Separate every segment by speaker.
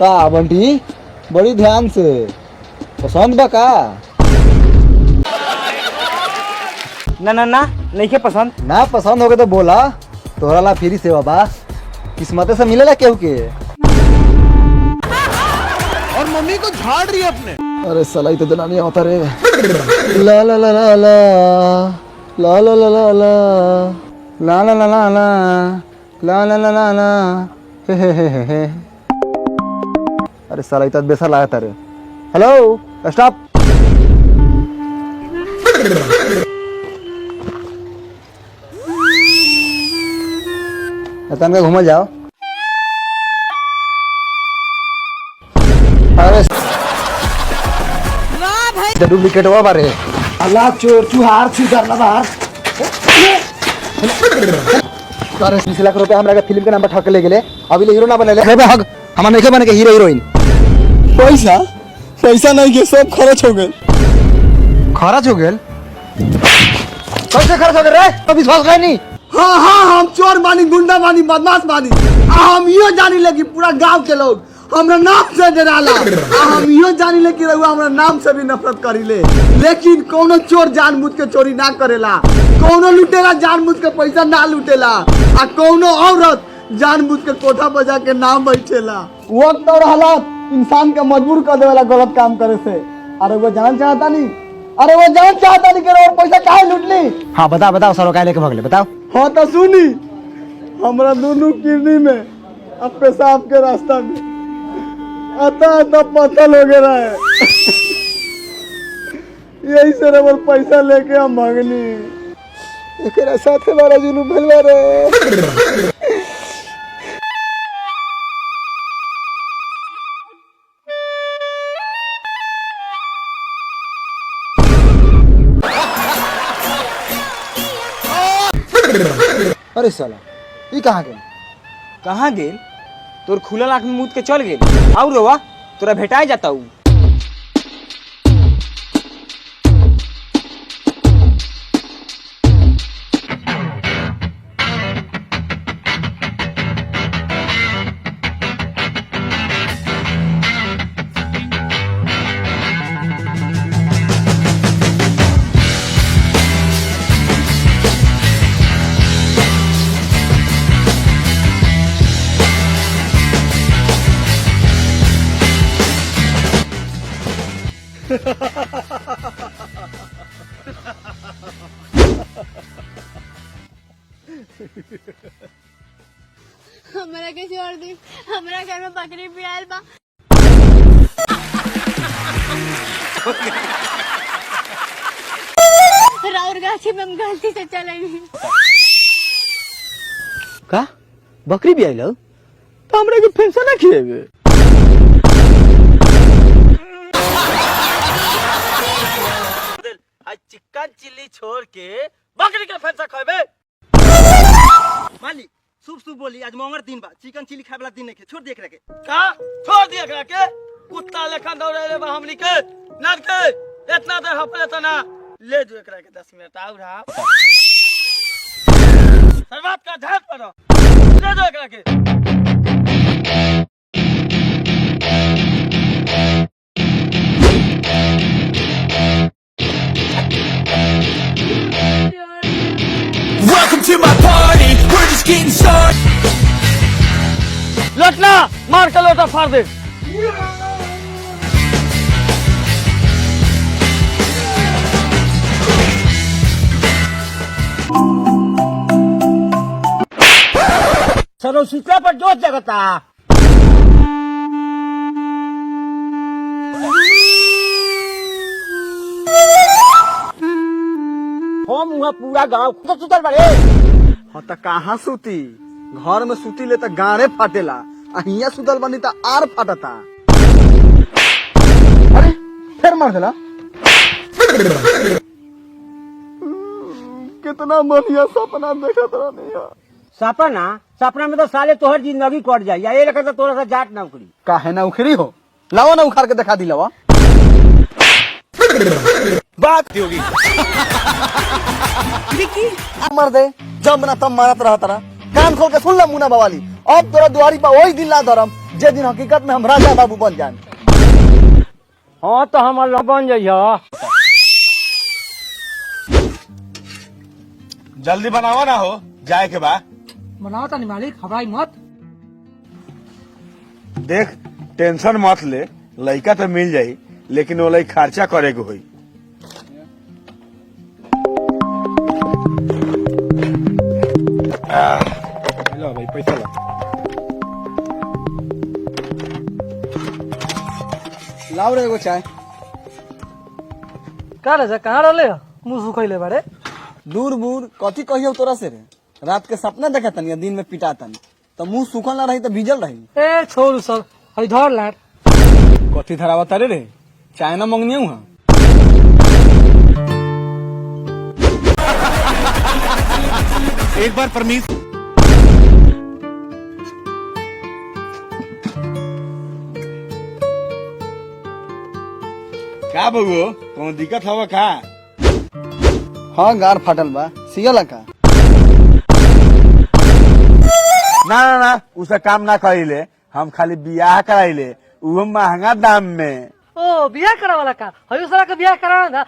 Speaker 1: का बंटी बड़ी ध्यान से पसंद बा का?
Speaker 2: ना ना ना नहीं के पसंद।
Speaker 1: ना पसंद हो गए तो बोला, तोहरा ला फ्री सेवा बा, किस्मत से मिलेला केहू के।
Speaker 3: और मम्मी को झाड़ रही है अपने।
Speaker 1: अरे सलाई तो जनानी होता रे। ला ला ला ला ला ला ला ला ला ला ला ला ला ला ला ला ला ला ला हे। अरे सलाई तो बेसा लाया तारे। Hello stop. तन का घूमा जाओ। अरे डुप्लीकेट हुआ बारे। अल्लाह चोर चुहार छुदार ना बाहर। अरे 20 लाख रुपए हमरा के फिल्म के नाम पर ठक ले गेले, अभी ले हीरो ना बनेले। अरे हक हमरा नहीं के बने के हीरो हीरोइन।
Speaker 3: पैसा पैसा नहीं के सब खर्च हो गए।
Speaker 1: खर्च हो गेल? कैसे खर्च हो गेल रे? तो विश्वास है नहीं।
Speaker 3: हाँ हाँ हम चोर बानी, गुंडा बानी, बदमाश बानी। हम यो जानी लगी पूरा गांव के लोग हमरा नाम से डराला। हम यो जानी ले कि रहुआ हमरा नाम से भी नफरत करीले, लेकिन कोनो चोर जानबूझ के चोरी ना करेला, कोनो लुटेला जानबूझ के पैसा ना लुटेला, आ कोनो औरत जानबूझ के कोठा बजा के नाम बैठेला। वक्त और हालात इंसान के मजबूर कर देवेला गलत काम करे से। अरे वो जान चाहता नहीं, अरे वो जान चाहता नहीं कि और पैसा काहे लूट ली।
Speaker 1: हाँ बताओ बताओ सर काहे लेके भगले बताओ।
Speaker 3: हाँ तो सुनी, हमरा दोनों किडनी में अब पेशाब के रास्ता में आता पत्थर हो गया है। यही से रबर पैसा लेके हम भागनी। एकरा साथे बड़ा जुलूम भइल रे।
Speaker 1: अरे साला ये कहाँ गए?
Speaker 2: कहाँ गेल? तोर खुलल आँख में मूद के चल गेल। और रोवा तोरा भेटाई जाता हूँ।
Speaker 4: हमरा के छोड़ दी, हमरा घर में बकरी बियाल बा। राउर गाछी में हम गलती से चले गए।
Speaker 1: का बकरी भी आइलो तो हमरा के पेंशन ना खिएबे।
Speaker 5: आज चिकन चिल्ली छोड़ के बकरी के फैंसा खाबे। माली शुभ शुभ बोली, आज मंगर दिन बा, चिकन चिल्ली खाए वाला दिन नहीं के, छोड़ दिया के। का छोड़ दिया के? कुत्ता लेखा दौड़े रे बा हमनी के नाद के इतना देर हपले त ना ले जो एकरा के 10 मिनट और रहा सर्वात का ध्यान करो, ले जो एकरा के।
Speaker 6: Welcome to my party, we're just getting started.
Speaker 5: लटना मार के लोटा फाड़ दे। सरो सूचना पर जोत जगता। हम वहाँ पूरा गांव तो सुतल बड़े।
Speaker 3: हाँ तो कहाँ सूती? घर में सूती ले तो गाड़े फाटेला, अहिया सुतल बनी तो आर फाटता।
Speaker 1: अरे फिर मार देला।
Speaker 3: कितना बढ़िया सपना देखत रहनी है।
Speaker 5: सपना सपना में तो साले तोहर जिंदगी कट जाए, ये लेकर तो तोरा सा जाट नौकरी।
Speaker 3: काहे ना उखरी हो? लावा ना उखाड़ के दिखा दी लावा।
Speaker 6: बात होगी
Speaker 3: मर दे जब ना तब मारत रहा तारा, कान खोल के सुन ला मुना बवाली, अब तोरा दुआरी पर वही दिन ला धरम जे दिन हकीकत में हम राजा बाबू बन जाए।
Speaker 2: हाँ तो हमारा बन जाइए।
Speaker 7: जल्दी बनावा ना हो, जाए के बाद
Speaker 8: बनाओ तानी मालिक, घबराई मत।
Speaker 7: देख टेंशन मत ले, लड़का तो मिल जाई लेकिन वो लई खर्चा करे के होई।
Speaker 1: लो भाई पैसा लो। लाओ रे एगो चाय।
Speaker 8: का राजा कहाँ रहले हो? मुंह सुखैले बारे।
Speaker 3: दूर बूर कथी कहियो तोरा से रे, रात के सपना देखा तनी दिन में पिटा तनी तो मुंह सूखल ना रही तो भीजल रही।
Speaker 8: ए छोड़ सब, हई धर लाट।
Speaker 1: कथी धरावा तारे रे, चाय ना मंगनी हूँ।
Speaker 7: एक बार परमिशन। का बउओ, कोनो दिक्कत हवा का?
Speaker 3: हाँ गार फाटल बा, सियला का?
Speaker 7: ना ना ना, उसका काम ना करिले, हम खाली बियाह कराइले, वो महंगा दाम में।
Speaker 8: ओ बियाह करा वाला का, हई साला का बियाह कराना था।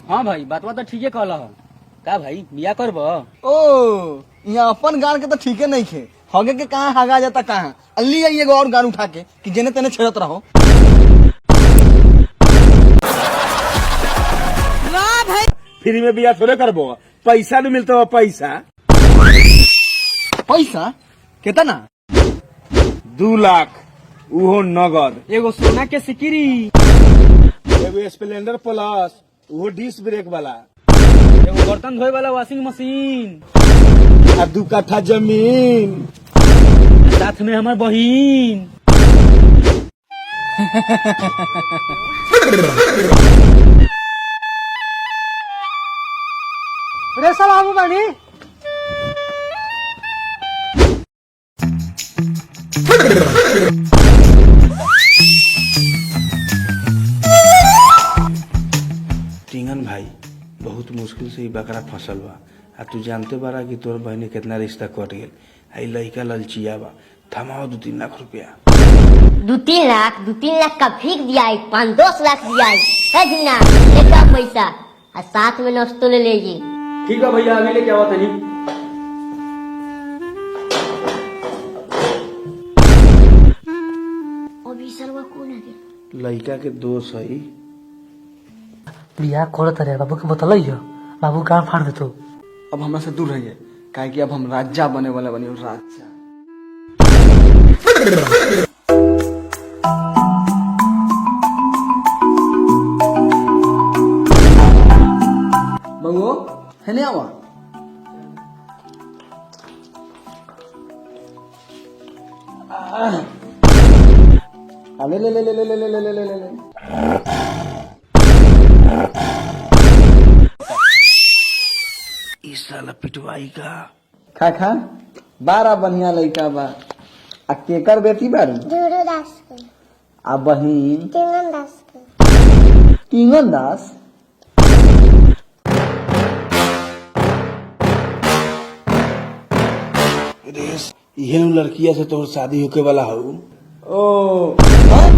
Speaker 2: हाँ भाई बात तो ठीक है कहला हो। का भाई बिया करब?
Speaker 3: ओ यहाँ अपन गान के तो ठीके नहीं खे, हगे के कहाँ हागा जाता कहाँ, अल्ली आई एगो और गान उठा के कि जेने तेने छेड़त रहो।
Speaker 7: फ्री में बियाह थोड़े करबो, पैसा नहीं मिलता, पैसा
Speaker 3: पैसा कितना?
Speaker 7: 2 लाख, वो नगद।
Speaker 2: एगो सोना के सिकरी,
Speaker 7: एगो स्प्लेंडर प्लस, वो डिस्क ब्रेक वाला,
Speaker 2: एगो बर्तन धोए वाला वॉशिंग मशीन,
Speaker 7: आ 2 कट्ठा जमीन,
Speaker 2: साथ में हमार बहिन।
Speaker 8: रे साला आबू बानी।
Speaker 9: टिंगन भाई बहुत मुश्किल से ही बकरा फसल बा, आ तू जानते बारा कि तोर बहने कितना रिश्ता कट गेल। आई लड़का ललचिया बा, थमाओ 2-3 लाख रुपया।
Speaker 10: 2-3 लाख का भीख दिया है, 5-10 लाख दिया है जिन्ना लेका पैसा और साथ में नाश्तो ले लीजिए।
Speaker 2: ठीक है भैया, अभी लेके आओ तनी।
Speaker 10: अभी सरवा कौन है?
Speaker 9: लड़का के दोस्त है।
Speaker 8: बियाह करत रे, बाबू के बतलइयो, बाबू गांव फाड़ देतो।
Speaker 3: अब हमरा से दूर रहिए, काहे कि अब हम राजा बने वाला बनी, राजा। बंगो है नहीं आवा? ले ले ले ले ले ले ले ले ले ले ले।
Speaker 9: इस साला पिटवाई का
Speaker 3: खा खा, बारा बढ़िया लड़का बा। आ केकर बेटी बारू? आ बहिन? टिंगन दास।
Speaker 9: रेस ये लड़किया से तोर शादी होके वाला हूँ।
Speaker 3: ओ हाँ?